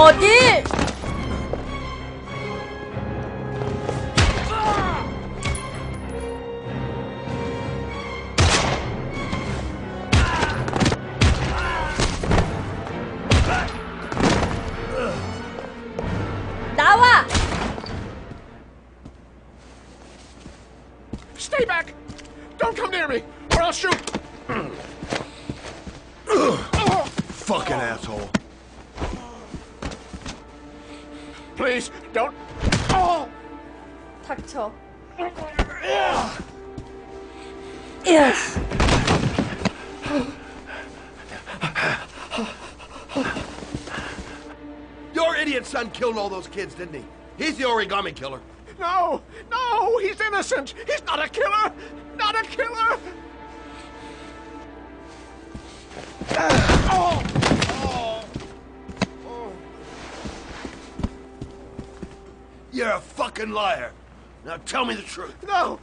어딜? 나와! Stay back! Don't come near me, or I'll shoot! Fucking asshole. Please, don't... 닥쳐. Yes. Your idiot son killed all those kids, didn't he? He's the origami killer. No! No! He's innocent! He's not a killer! Not a killer! You're a fucking liar. Now tell me the truth. No!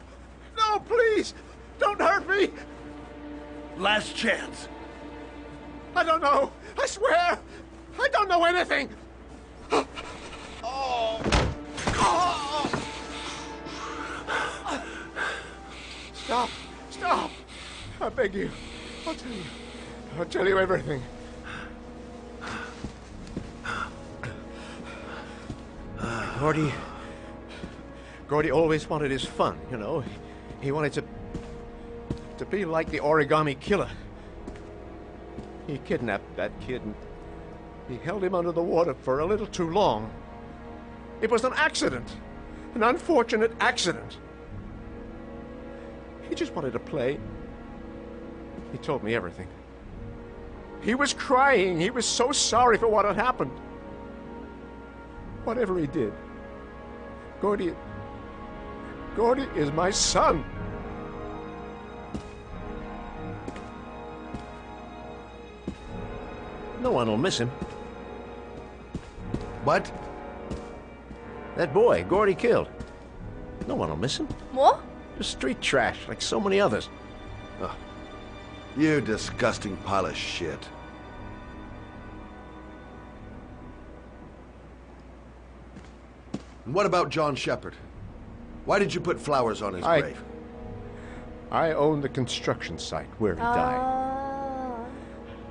No, please! Don't hurt me! Last chance. I don't know! I swear! I don't know anything! Stop! Stop! I beg you. I'll tell you. I'll tell you everything. Gordy always wanted his fun, you know. He wanted to be like the origami killer. He kidnapped that kid and he held him under the water for a little too long. It was an accident. An unfortunate accident. He just wanted to play. He told me everything. He was crying. He was so sorry for what had happened. Whatever he did, Gordy is my son. No one will miss him. What? That boy, Gordy killed. No one will miss him. 뭐? Just street trash, like so many others. Oh, you disgusting pile of shit. And what about John Shepard? Why did you put flowers on his grave? I own the construction site where he died.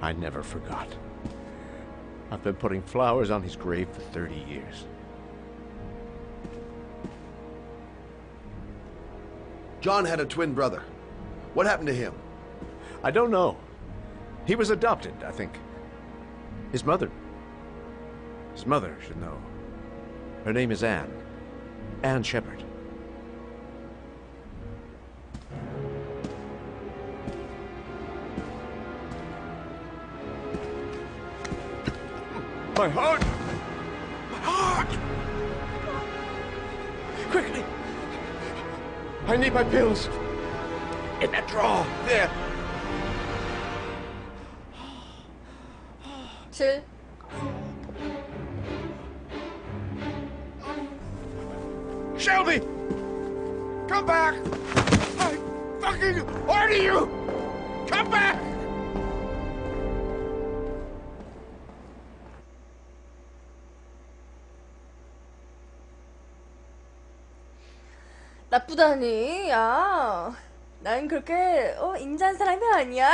I never forgot. I've been putting flowers on his grave for 30 years. John had a twin brother. What happened to him? I don't know. He was adopted, I think. His mother should know. Her name is Anne. Anne Shepard. My heart! My heart! Quickly! I need my pills. In that drawer, there. 질. Shelby! Come back! I fucking order you! Come back! 나쁘다니, 야. 난 그렇게, 인자한 사람이 아니야.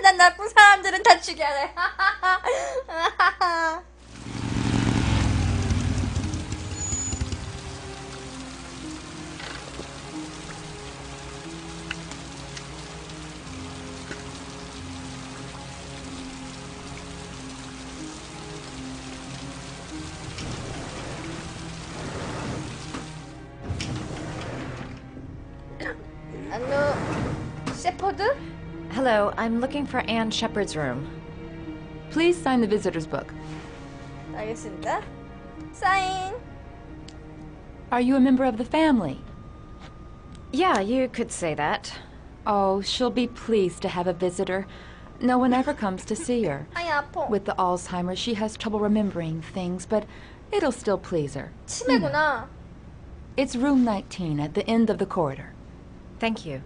난 나쁜 사람들은 다 죽여야 돼. 안녕, 셰퍼드? Hello, I'm looking for Anne Shepard's room. Please sign the visitor's book. 알겠습니다. 사인. Are you a member of the family? Yeah, you could say that. Oh, she'll be pleased to have a visitor. No one ever comes to see her. 아이, 아파. With the Alzheimer's, she has trouble remembering things, but it'll still please her. 치매구나. It's room 19 at the end of the corridor. Thank you.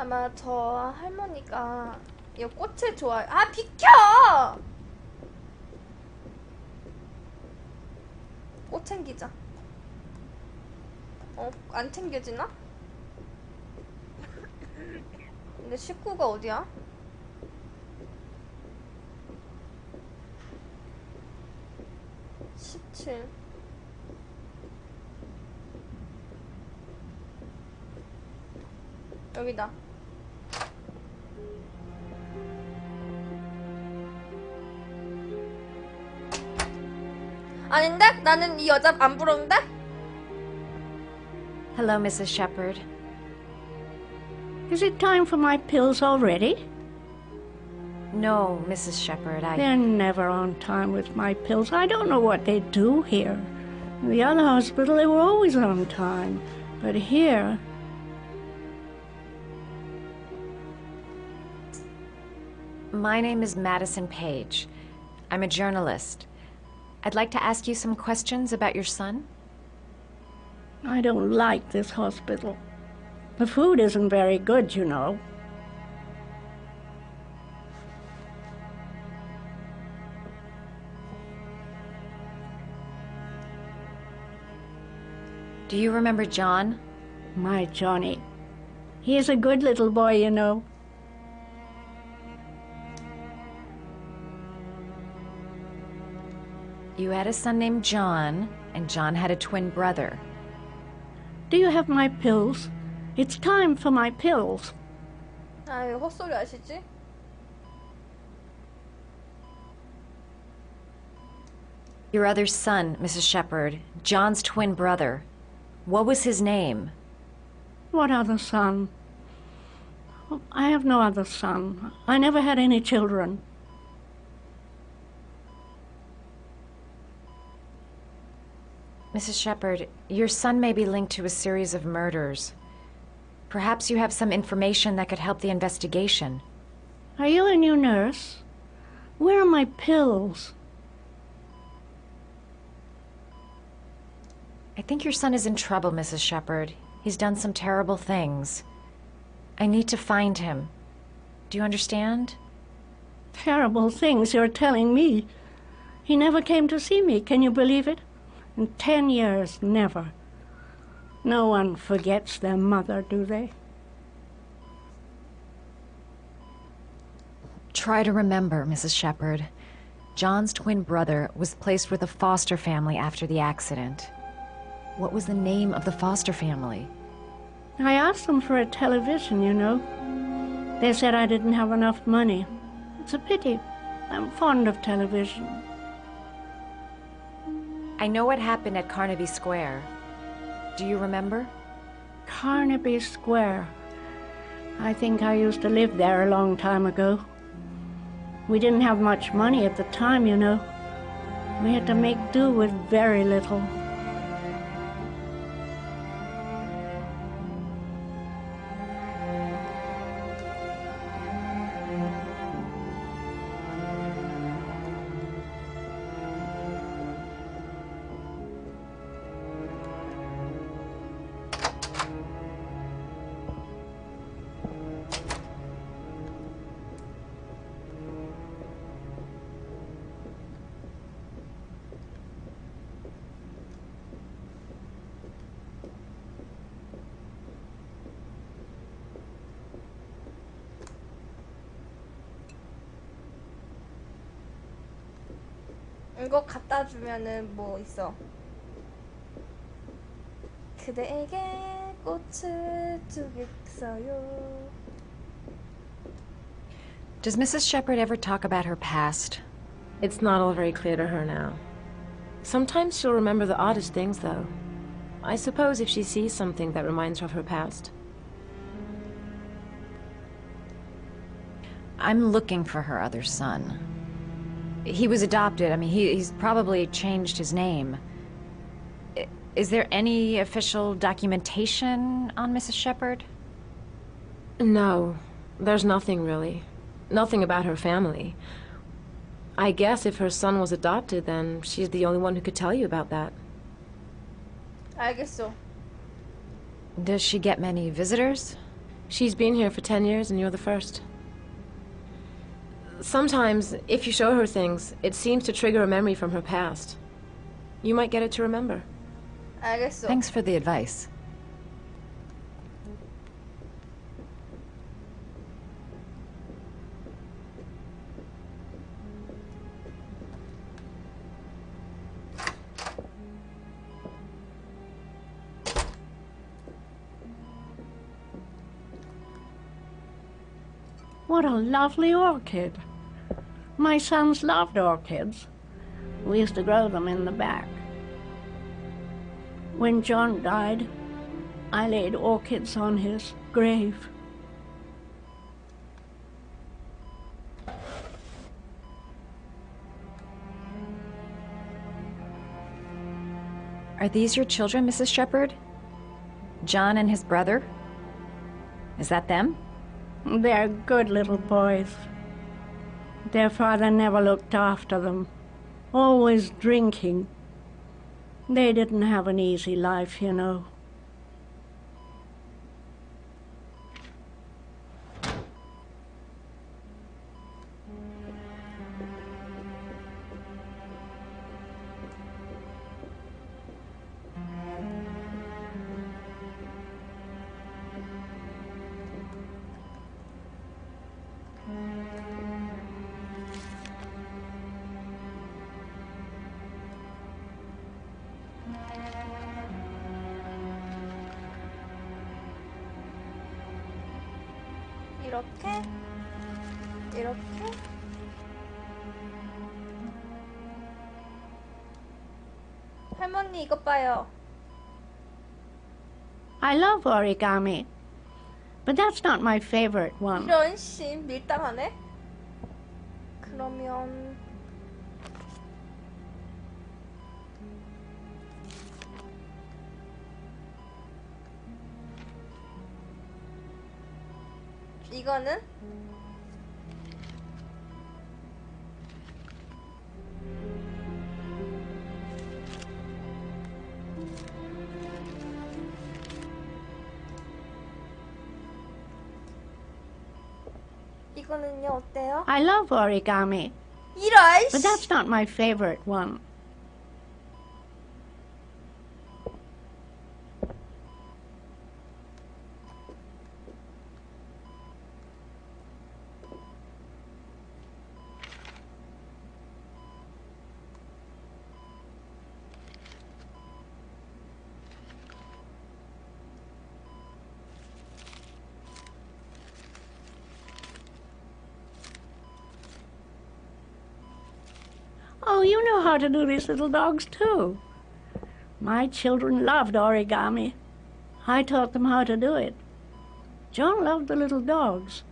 아마 저 할머니가 이 꽃을 좋아해. 아, 비켜! 꽃 챙기자. 안 챙겨지나? 근데 식구가 어디야? (17) 여기다. 아닌데? 나는 이 여자 안 부르는데? Hello, Mrs. Shepherd. Is it time for my pills already? No, Mrs. Shepherd, They're never on time with my pills. I don't know what they do here. In the other hospital, they were always on time. But here... My name is Madison Page. I'm a journalist. I'd like to ask you some questions about your son. I don't like this hospital. The food isn't very good, you know. Do you remember John? My Johnny. He is a good little boy, you know. You had a son named John, and John had a twin brother. Do you have my pills? It's time for my pills. 아, 왜 헛소리 하시지? Your other son, Mrs. Shepherd, John's twin brother. What was his name? What other son? Oh, I have no other son. I never had any children. Mrs. Shepherd, your son may be linked to a series of murders. Perhaps you have some information that could help the investigation. Are you a new nurse? Where are my pills? I think your son is in trouble, Mrs. Shepherd. He's done some terrible things. I need to find him. Do you understand? Terrible things you're telling me. He never came to see me. Can you believe it? In 10 years, never. No one forgets their mother, do they? Try to remember, Mrs. Shepherd. John's twin brother was placed with a foster family after the accident. What was the name of the foster family? I asked them for a television, you know. They said I didn't have enough money. It's a pity. I'm fond of television. I know what happened at Carnaby Square. Do you remember? Carnaby Square. I think I used to live there a long time ago. We didn't have much money at the time, you know. We had to make do with very little. 이거 갖다 주면은 뭐 있어? 그대에게 꽃을 주겠어요. Does Mrs. Shepherd ever talk about her past? It's not all very clear to her now. Sometimes she'll remember the oddest things, though. I suppose if she sees something that reminds her of her past. I'm looking for her other son. He was adopted. I mean, he's probably changed his name. Is there any official documentation on Mrs. Shepherd? No, there's nothing really. Nothing about her family. I guess if her son was adopted, then she's the only one who could tell you about that. 알겠어. Does she get many visitors? She's been here for 10 years and you're the first. Sometimes, if you show her things, it seems to trigger a memory from her past. You might get it to remember. 알겠어. Thanks for the advice. What a lovely orchid. My sons loved orchids. We used to grow them in the back. When John died, I laid orchids on his grave. Are these your children, Mrs. Shepherd? John and his brother? Is that them? They're good little boys. Their father never looked after them, always drinking. They didn't have an easy life, you know. 이렇게 이렇게 할머니 이것 봐요. I love origami, but that's not my favorite one. 이런 씨 밀당하네. 그러면 이거는 이거는요 어때요? I love origami, 이럴 but that's not my favorite one. Oh, you know how to do these little dogs, too. My children loved origami. I taught them how to do it. John loved the little dogs.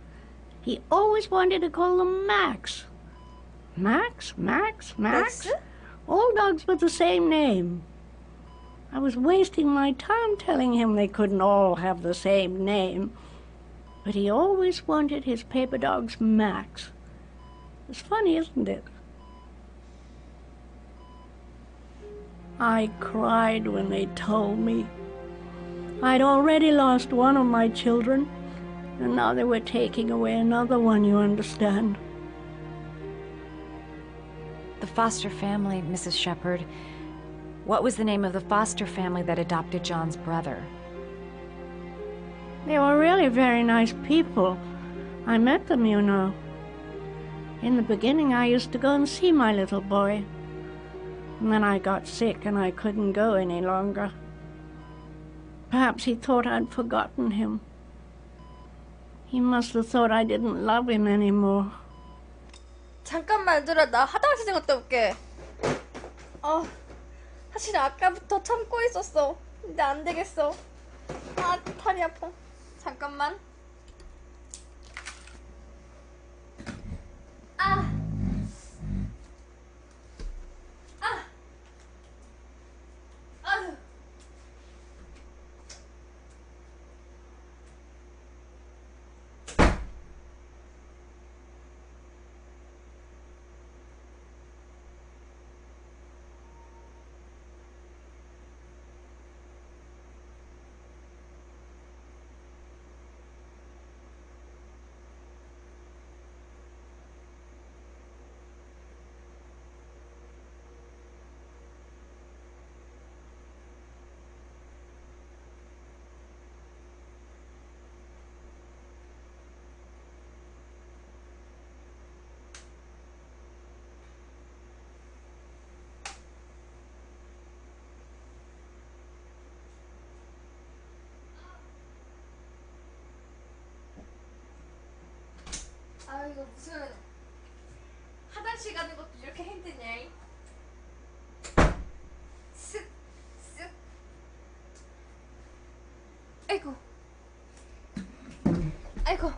He always wanted to call them Max. Max, Max, Max. Max? All dogs with the same name. I was wasting my time telling him they couldn't all have the same name. But he always wanted his paper dogs Max. It's funny, isn't it? I cried when they told me. I'd already lost one of my children, and now they were taking away another one, you understand. The foster family, Mrs. Shepherd. What was the name of the foster family that adopted John's brother? They were really very nice people. I met them, you know. In the beginning, I used to go and see my little boy. And then I got sick and I couldn't go any longer. Perhaps he thought I'd forgotten him. He must have thought I didn't love him anymore. 잠깐만 얘들아 나 화장실 좀 갔다 올게. 사실 아까부터 참고 있었어. 근데 안 되겠어. 다리 아파. 잠깐만. 아 이거 무슨 화장실 가는 것도 이렇게 힘드냐? 쓱 쓱. 아이고. 아이고.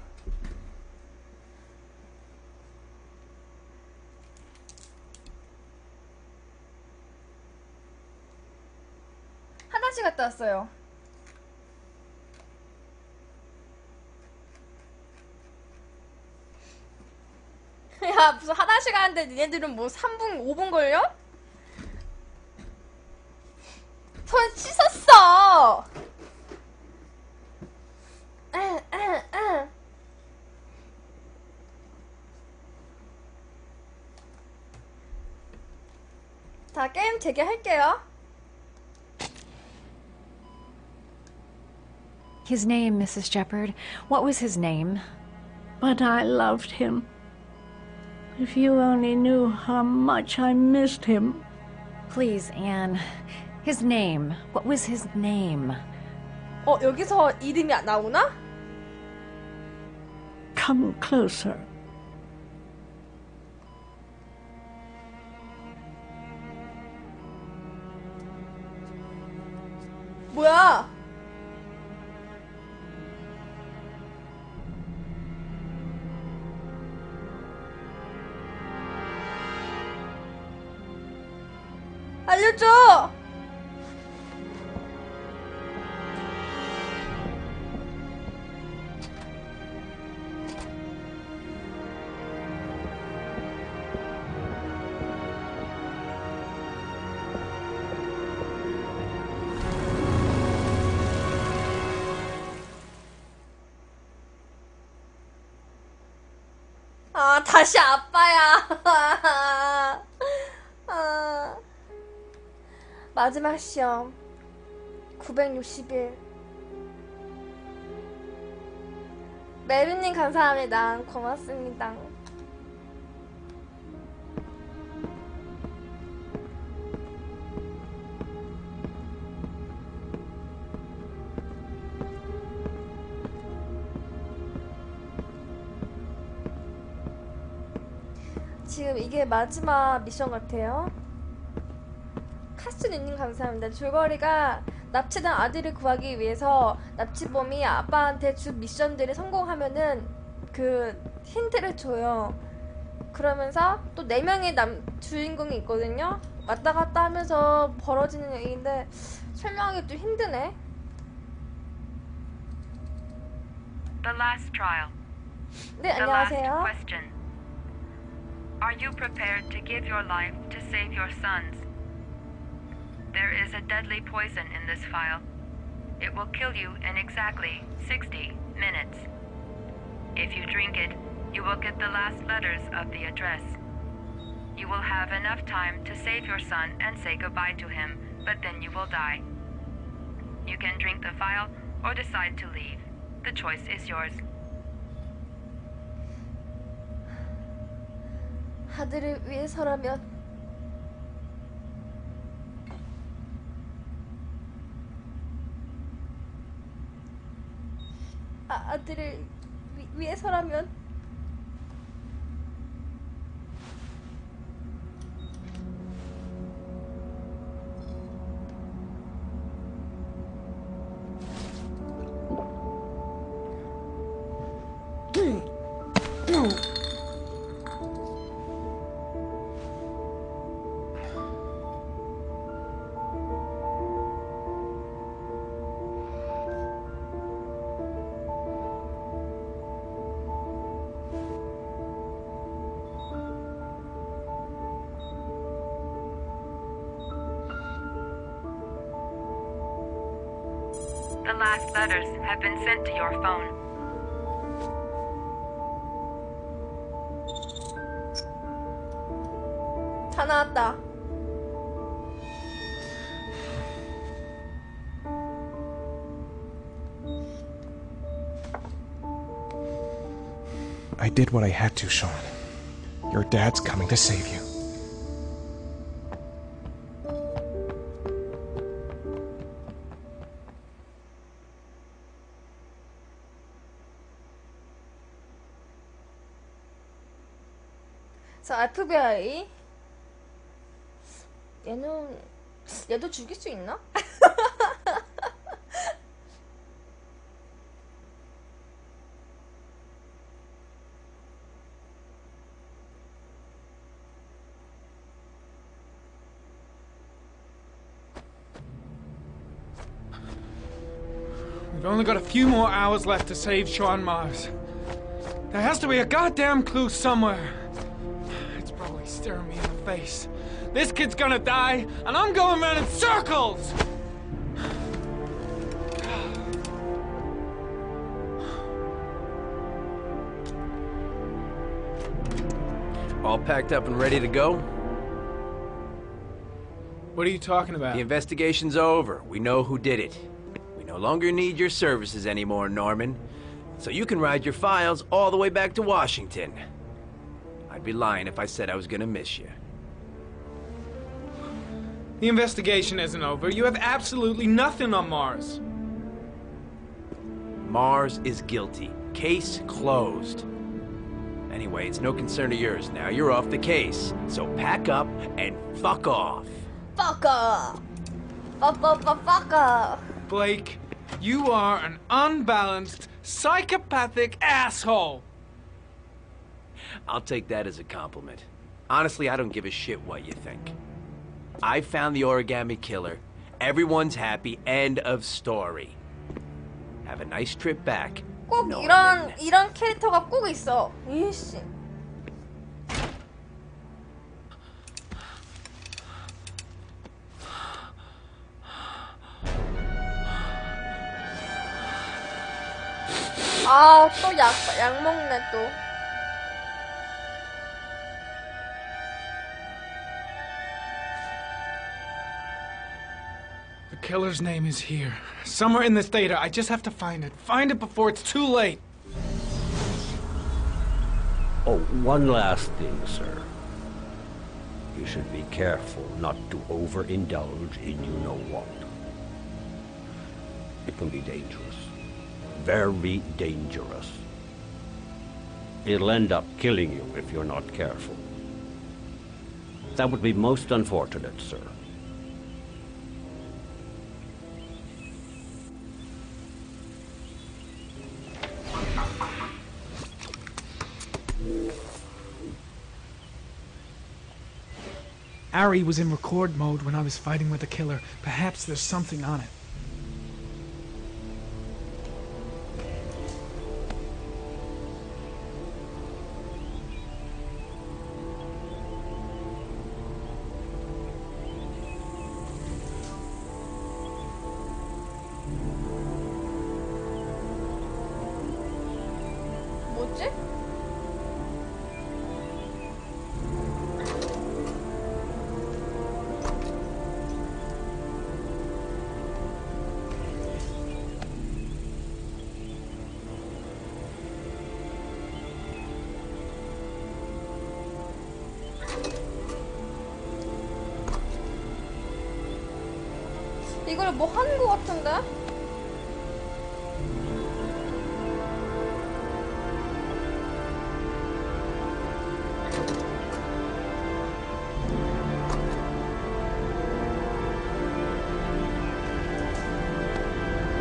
화장실 갔다 왔어요. 야 무슨 화장실 가는데 니네들은 뭐 3분 5분 걸려? 손 씻었어. 자 게임 재개할게요. His name, Mrs. Shepherd. What was his name? But I loved him. If you only knew how much I missed him. Please, Anne. His name. What was his name? 여기서 이름이 나오나? Come closer. 뭐야? 알려줘! 아, 다시 아빠야. 아. 마지막 시험 961. 메르님 감사합니다. 고맙습니다. 지금 이게 마지막 미션 같아요. 카스님 감사합니다. 줄거리가 납치된 아들을 구하기 위해서 납치범이 아빠한테 준 미션들을 성공하면은 그 힌트를 줘요. 그러면서 또 4명의 주인공이 있거든요. 왔다 갔다 하면서 벌어지는 얘기인데 설명하기 좀 힘드네. The last trial. 네, The last 안녕하세요. question. Are you prepared to give your life to save your sons? There is a deadly poison in this file. It will kill you in exactly 60 minutes. If you drink it, you will get the last letters of the address. You will have enough time to save your son and say goodbye to him, but then you will die. You can drink the file or decide to leave. The choice is yours. 아들을 위해서라면 아들을 위해서라면 The last letters have been sent to your phone. 다 나왔다. I did what I had to, Sean. Your dad's coming to save you. 자, FBI. 얘도 죽일 수 있나? We've only got a few more hours left to save Sean Mars. There has to be a goddamn clue somewhere. It's probably staring me in the face. This kid's gonna die, and I'm going around in circles! All packed up and ready to go? What are you talking about? The investigation's over. We know who did it. We no longer need your services anymore, Norman. So you can ride your files all the way back to Washington. I'd be lying if I said I was gonna miss you. The investigation isn't over. You have absolutely nothing on Mars. Mars is guilty. Case closed. Anyway, it's no concern of yours now. You're off the case. So pack up and fuck off. Fuck off. Fuck off. Blake, you are an unbalanced, psychopathic asshole. I'll take that as a compliment. Honestly, I don't give a shit what you think. I found the origami killer. Everyone's happy. End of story. Have a nice trip back. 꼭 Norman. 이런 캐릭터가 꼭 있어. 이씨. 아, 또 약 먹네 또. The killer's name is here. Somewhere in this data. I just have to find it. Find it before it's too late. Oh, one last thing, sir. You should be careful not to overindulge in you-know-what. It can be dangerous. Very dangerous. It'll end up killing you if you're not careful. That would be most unfortunate, sir. Ari was in record mode when I was fighting with the killer. Perhaps there's something on it. 뭐지? 이걸 뭐 하는 거 같은데?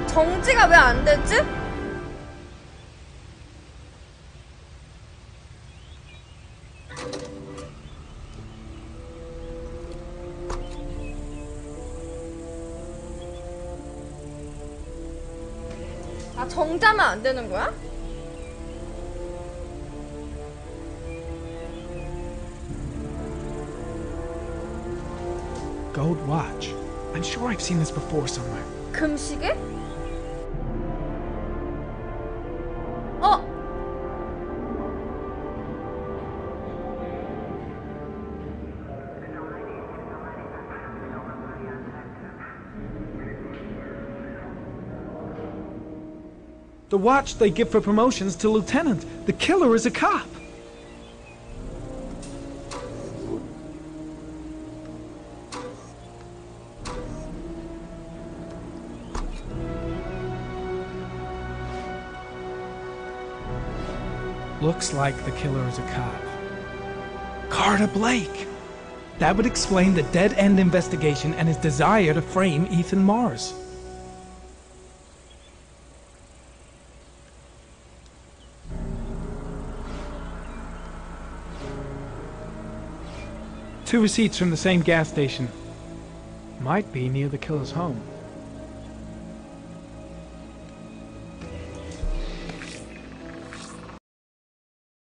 정지가 왜 안 되지? 아, 정자면 안 되는 거야? Gold watch. I'm sure I've seen this before somewhere. 금시계? 어? The watch they give for promotions to lieutenant. The killer is a cop. Looks like the killer is a cop. Carter Blake. That would explain the dead-end investigation and his desire to frame Ethan Mars. Two receipts from the same gas station. Might be near the killer's home.